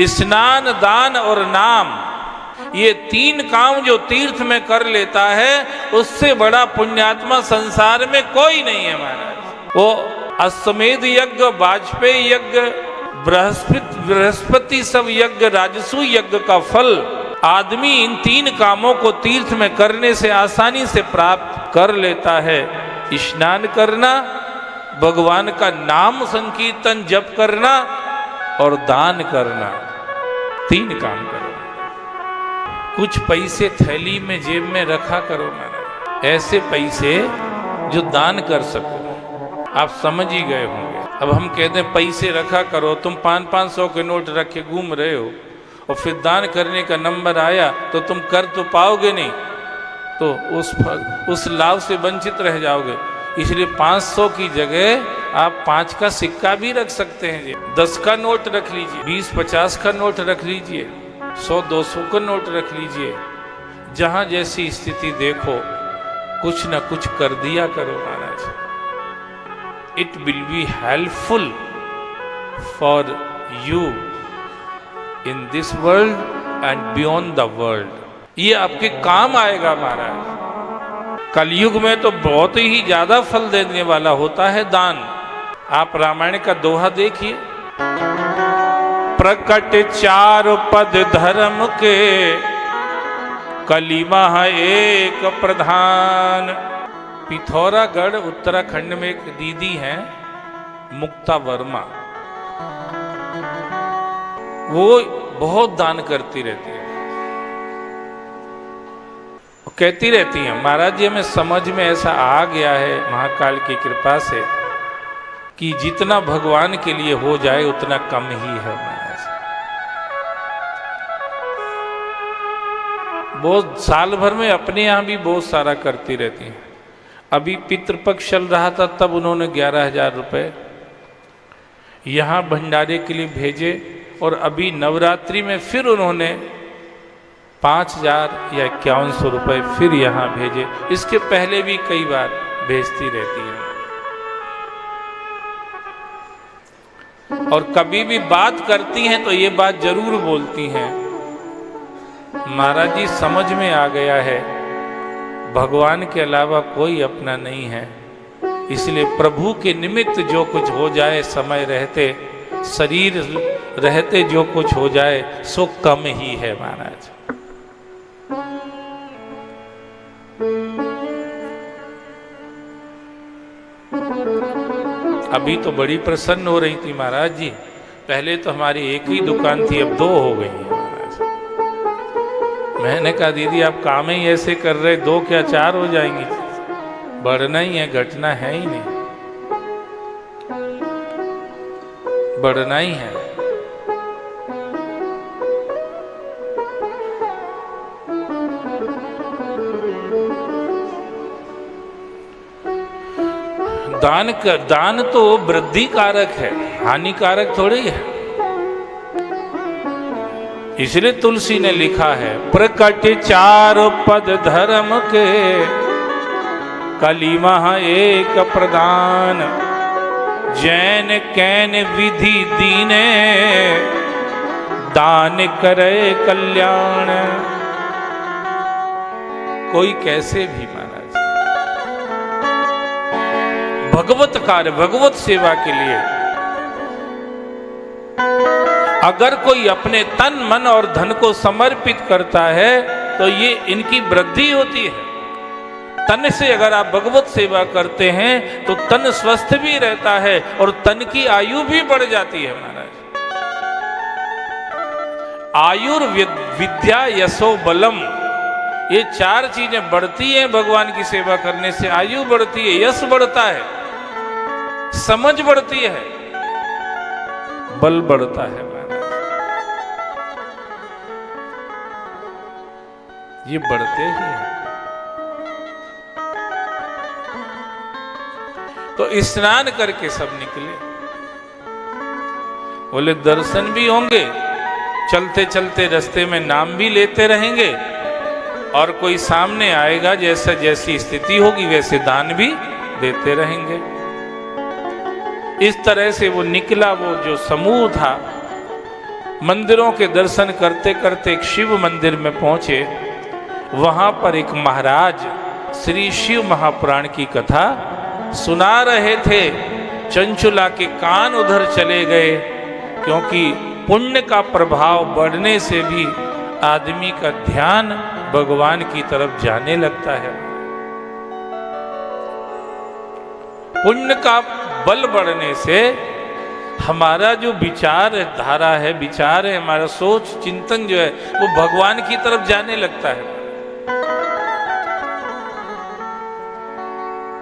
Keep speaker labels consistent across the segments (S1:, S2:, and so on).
S1: स्नान, दान और नाम, ये 3 काम जो तीर्थ में कर लेता है, उससे बड़ा पुण्यात्मा संसार में कोई नहीं है महाराज। वो अश्वमेध यज्ञ, वाजपेयी यज्ञ, बृहस्पति सब यज्ञ, राजसू यज्ञ का फल आदमी इन 3 कामों को तीर्थ में करने से आसानी से प्राप्त कर लेता है। स्नान करना, भगवान का नाम संकीर्तन जप करना और दान करना, 3 काम करो। कुछ पैसे थैली में जेब में रखा करो महाराज, ऐसे पैसे जो दान कर सको। आप समझ ही गए होंगे। अब हम कहते हैं पैसे रखा करो, तुम 500-500 के नोट रख के घूम रहे हो और फिर दान करने का नंबर आया तो तुम कर तो पाओगे नहीं, तो उस लाभ से वंचित रह जाओगे। इसलिए 500 की जगह आप 5 का सिक्का भी रख सकते हैं, 10 का नोट रख लीजिए, 20-50 का नोट रख लीजिए, 100-200 का नोट रख लीजिए। जहां जैसी स्थिति देखो, कुछ ना कुछ कर दिया करो महाराज। It will be helpful for you in this world and beyond the world. ये आपके काम आएगा महाराज। कलयुग में तो बहुत ही ज्यादा फल देने वाला होता है दान। आप रामायण का दोहा देखिए, प्रकट 4 पद धर्म के, कलिमा एक प्रधान। पिथौरागढ़ उत्तराखंड में एक दीदी हैं मुक्ता वर्मा, वो बहुत दान करती रहती है, कहती रहती हैं महाराज जी हमें समझ में ऐसा आ गया है महाकाल की कृपा से कि जितना भगवान के लिए हो जाए उतना कम ही है महाराज। बहुत साल भर में अपने यहाँ भी बहुत सारा करती रहती हैं। अभी पितृपक्ष चल रहा था, तब उन्होंने 11,000 रुपये यहाँ भंडारे के लिए भेजे, और अभी नवरात्रि में फिर उन्होंने 5,000 या 5100 रुपये फिर यहाँ भेजे। इसके पहले भी कई बार भेजती रहती है। और कभी भी बात करती हैं तो ये बात जरूर बोलती हैं, महाराज जी समझ में आ गया है भगवान के अलावा कोई अपना नहीं है, इसलिए प्रभु के निमित्त जो कुछ हो जाए, समय रहते, शरीर रहते जो कुछ हो जाए सो कम ही है महाराज। अभी तो बड़ी प्रसन्न हो रही थी महाराज जी, पहले तो हमारी एक ही दुकान थी, अब 2 हो गई है महाराज। मैंने कहा दीदी आप काम ही ऐसे कर रहे, 2 क्या 4 हो जाएंगी, बढ़ना ही है, घटना है ही नहीं, बढ़ना ही है। दान तो वृद्धि कारक है, हानिकारक थोड़ी है। इसलिए तुलसी ने लिखा है, प्रकट 4 पद धर्म के, कलिमा एक प्रधान। जैन कैन विधि दीने, दान करे कल्याण। कोई कैसे भी महाराज भगवत कार्य, भगवत सेवा के लिए अगर कोई अपने तन मन और धन को समर्पित करता है तो ये इनकी वृद्धि होती है। तन से अगर आप भगवत सेवा करते हैं तो तन स्वस्थ भी रहता है और तन की आयु भी बढ़ जाती है महाराज। आयुर्विद्या यशो बलम, ये 4 चीजें बढ़ती हैं भगवान की सेवा करने से। आयु बढ़ती है, यश बढ़ता है, समझ बढ़ती है, बल बढ़ता है महाराज। ये बढ़ते ही हैं। तो स्नान करके सब निकले, बोले दर्शन भी होंगे, चलते चलते रास्ते में नाम भी लेते रहेंगे, और कोई सामने आएगा जैसा जैसी स्थिति होगी वैसे दान भी देते रहेंगे। इस तरह से वो निकला, वो जो समूह था मंदिरों के दर्शन करते करते एक शिव मंदिर में पहुंचे। वहां पर एक महाराज श्री शिव महापुराण की कथा सुना रहे थे। चंचुला के कान उधर चले गए, क्योंकि पुण्य का प्रभाव बढ़ने से भी आदमी का ध्यान भगवान की तरफ जाने लगता है। पुण्य का बल बढ़ने से हमारा जो विचार धारा है, विचार है, हमारा सोच चिंतन जो है वो भगवान की तरफ जाने लगता है।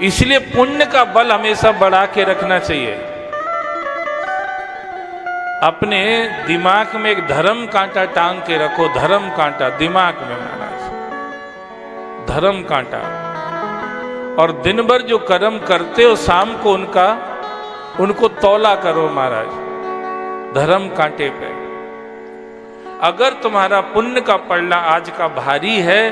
S1: इसलिए पुण्य का बल हमेशा बढ़ा के रखना चाहिए। अपने दिमाग में एक धर्म कांटा टांग के रखो, धर्म कांटा दिमाग में महाराज, धर्म कांटा। और दिन भर जो कर्म करते हो शाम को उनको तौला करो महाराज, धर्म कांटे पे। अगर तुम्हारा पुण्य का पलड़ा आज का भारी है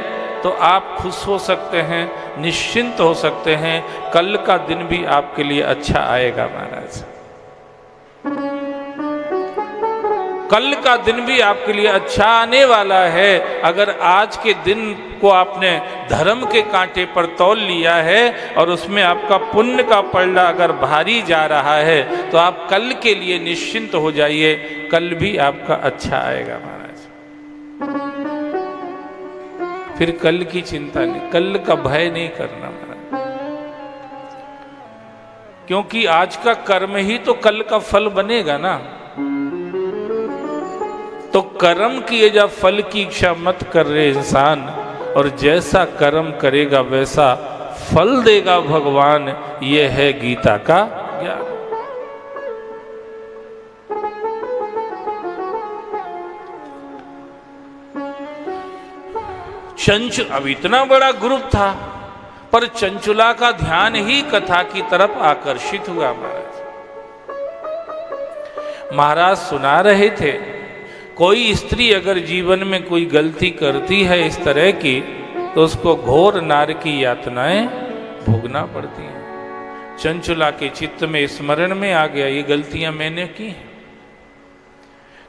S1: तो आप खुश हो सकते हैं, निश्चिंत हो सकते हैं, कल का दिन भी आपके लिए अच्छा आएगा महाराज। कल का दिन भी आपके लिए अच्छा आने वाला है। अगर आज के दिन को आपने धर्म के कांटे पर तौल लिया है और उसमें आपका पुण्य का पलड़ा अगर भारी जा रहा है तो आप कल के लिए निश्चिंत हो जाइए, कल भी आपका अच्छा आएगा महाराज। फिर कल की चिंता नहीं, कल का भय नहीं करना महाराज, क्योंकि आज का कर्म ही तो कल का फल बनेगा ना। तो कर्म किए जा फल की इच्छा मत कर रहे इंसान, और जैसा कर्म करेगा वैसा फल देगा भगवान। यह है गीता का ज्ञान। अब इतना बड़ा ग्रुप था, पर चंचुला का ध्यान ही कथा की तरफ आकर्षित हुआ महाराज। महाराज सुना रहे थे, कोई स्त्री अगर जीवन में कोई गलती करती है इस तरह की, तो उसको घोर नरक की यातनाएं भोगना पड़ती हैं। चंचुला के चित्त में स्मरण में आ गया, ये गलतियां मैंने की हैं,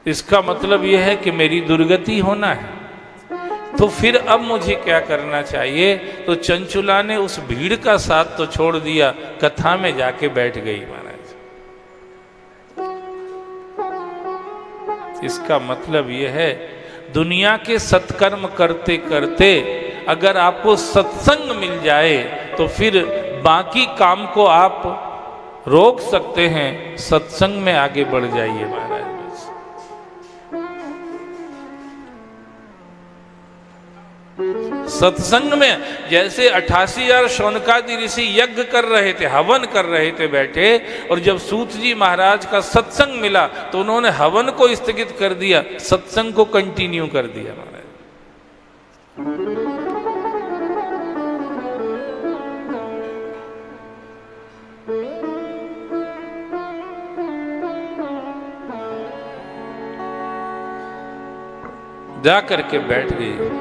S1: इसका मतलब यह है कि मेरी दुर्गति होना है। तो फिर अब मुझे क्या करना चाहिए? तो चंचुला ने उस भीड़ का साथ तो छोड़ दिया, कथा में जाके बैठ गई महाराज। इसका मतलब यह है, दुनिया के सत्कर्म करते करते अगर आपको सत्संग मिल जाए तो फिर बाकी काम को आप रोक सकते हैं, सत्संग में आगे बढ़ जाइए महाराज। सत्संग में जैसे 88,000 शौनकादि ऋषि यज्ञ कर रहे थे, हवन कर रहे थे बैठे, और जब सूत जी महाराज का सत्संग मिला तो उन्होंने हवन को स्थगित कर दिया, सत्संग को कंटिन्यू कर दिया महाराज। जा करके बैठ गई।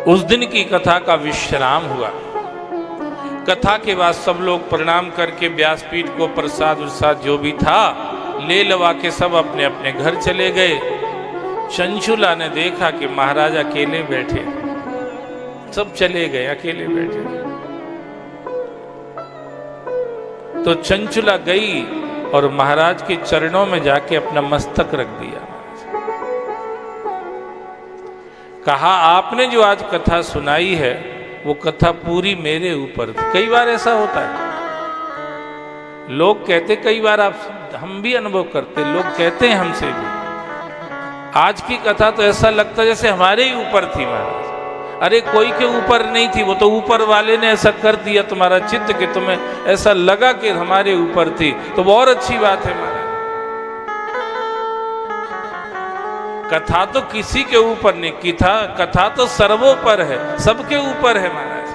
S1: उस दिन की कथा का विश्राम हुआ। कथा के बाद सब लोग प्रणाम करके व्यासपीठ को प्रसाद उरसाद जो भी था ले लवा के सब अपने अपने घर चले गए। चंचुला ने देखा कि महाराज अकेले बैठे, सब चले गए, अकेले बैठे। तो चंचुला गई और महाराज के चरणों में जाके अपना मस्तक रख दिया। कहा, आपने जो आज कथा सुनाई है वो कथा पूरी मेरे ऊपर थी। कई बार ऐसा होता है, लोग कहते, कई बार हम भी अनुभव करते, लोग कहते हैं हमसे भी, आज की कथा तो ऐसा लगता जैसे हमारे ही ऊपर थी महाराज। अरे कोई के ऊपर नहीं थी, वो तो ऊपर वाले ने ऐसा कर दिया तुम्हारा चित्त कि तुम्हें ऐसा लगा कि हमारे ऊपर थी, तो बहुत अच्छी बात है महाराज। कथा तो किसी के ऊपर नहीं, कथा तो सर्वोपर है, सबके ऊपर है महाराज।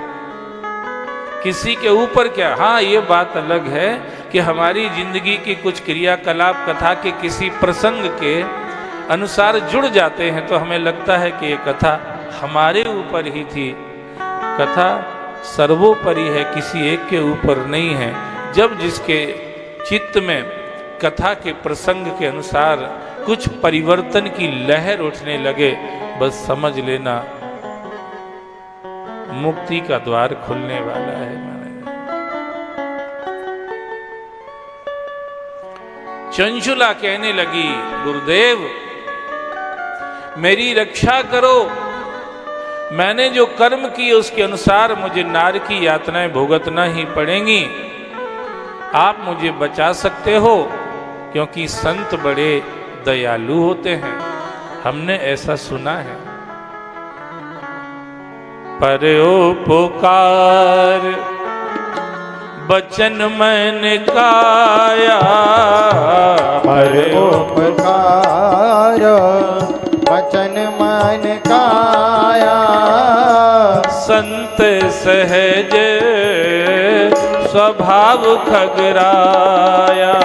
S1: किसी के ऊपर क्या? हाँ, ये बात अलग है कि हमारी जिंदगी की कुछ क्रियाकलाप कथा के किसी प्रसंग के अनुसार जुड़ जाते हैं तो हमें लगता है कि ये कथा हमारे ऊपर ही थी। कथा सर्वोपरि है, किसी एक के ऊपर नहीं है। जब जिसके चित्त में कथा के प्रसंग के अनुसार कुछ परिवर्तन की लहर उठने लगे, बस समझ लेना मुक्ति का द्वार खुलने वाला है। चंचुला कहने लगी, गुरुदेव मेरी रक्षा करो, मैंने जो कर्म किए उसके अनुसार मुझे नार की यातनाएं भुगतना ही पड़ेंगी, आप मुझे बचा सकते हो, क्योंकि संत बड़े दयालु होते हैं, हमने ऐसा सुना है। पर उपकार बचन मन काया,
S2: पर उपकार बचन मन काया,
S1: संत सहज स्वभाव खगराया,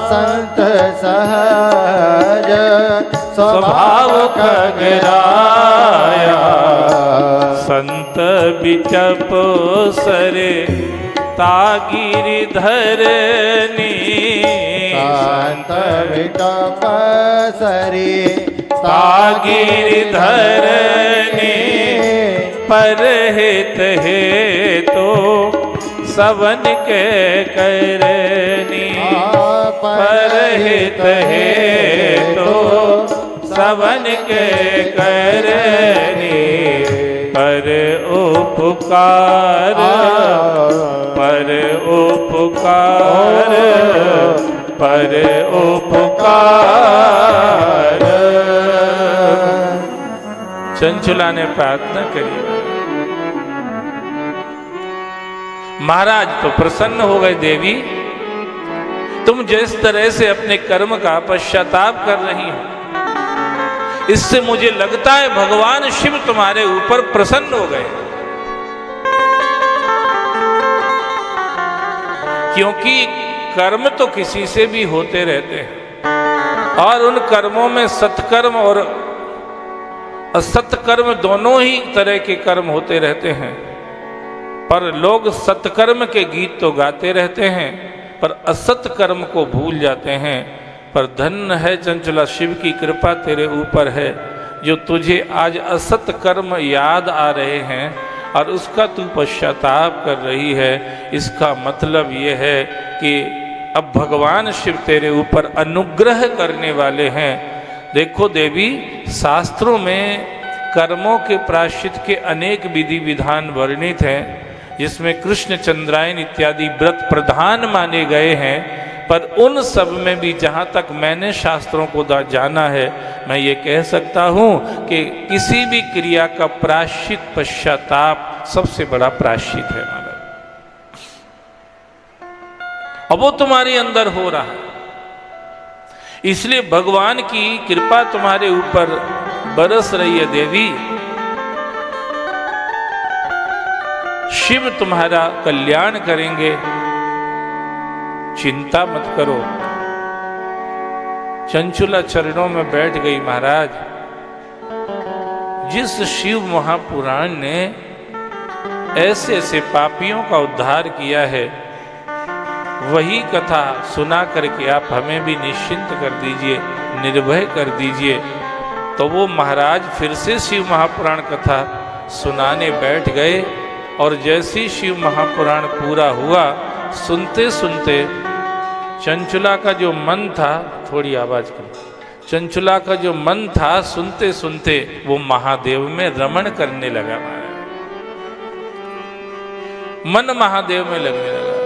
S2: संत सहज स्वभाव खगराया,
S1: संत बिचप सरे तागिरी धरनी,
S2: संत बिचप सरे
S1: तागिरी धरनी, परहित है तो सवन के करनी, परहित है तो सवन के करनी, पर उपकार, पर उपकार, पर उपकार। चंचुला ने प्रार्थना करी। महाराज तो प्रसन्न हो गए, देवी तुम जिस तरह से अपने कर्म का पश्चाताप कर रही हो, इससे मुझे लगता है भगवान शिव तुम्हारे ऊपर प्रसन्न हो गए, क्योंकि कर्म तो किसी से भी होते रहते हैं और उन कर्मों में सत्कर्म और असत्कर्म दोनों ही तरह के कर्म होते रहते हैं। पर लोग सत्कर्म के गीत तो गाते रहते हैं पर असत कर्म को भूल जाते हैं। पर धन्य है चंचला, शिव की कृपा तेरे ऊपर है जो तुझे आज असत कर्म याद आ रहे हैं और उसका तू पश्चाताप कर रही है। इसका मतलब ये है कि अब भगवान शिव तेरे ऊपर अनुग्रह करने वाले हैं। देखो देवी, शास्त्रों में कर्मों के प्रायश्चित के अनेक विधि विधान वर्णित हैं, जिसमें कृष्ण चंद्रायन इत्यादि व्रत प्रधान माने गए हैं। पर उन सब में भी जहाँ तक मैंने शास्त्रों को जाना है, मैं ये कह सकता हूँ कि किसी भी क्रिया का प्रायश्चित पश्चाताप सबसे बड़ा प्रायश्चित है महाराज। अब वो तुम्हारे अंदर हो रहा है, इसलिए भगवान की कृपा तुम्हारे ऊपर बरस रही है देवी। शिव तुम्हारा कल्याण करेंगे, चिंता मत करो। चंचुला चरणों में बैठ गई। महाराज, जिस शिव महापुराण ने ऐसे ऐसे पापियों का उद्धार किया है, वही कथा सुना करके आप हमें भी निश्चिंत कर दीजिए, निर्भय कर दीजिए। तो वो महाराज फिर से शिव महापुराण कथा सुनाने बैठ गए और जैसे ही शिव महापुराण पूरा हुआ, सुनते सुनते चंचुला का जो मन था, थोड़ी आवाज करो, चंचुला का जो मन था सुनते सुनते वो महादेव में रमण करने लगा। मन महादेव में लगने लगा।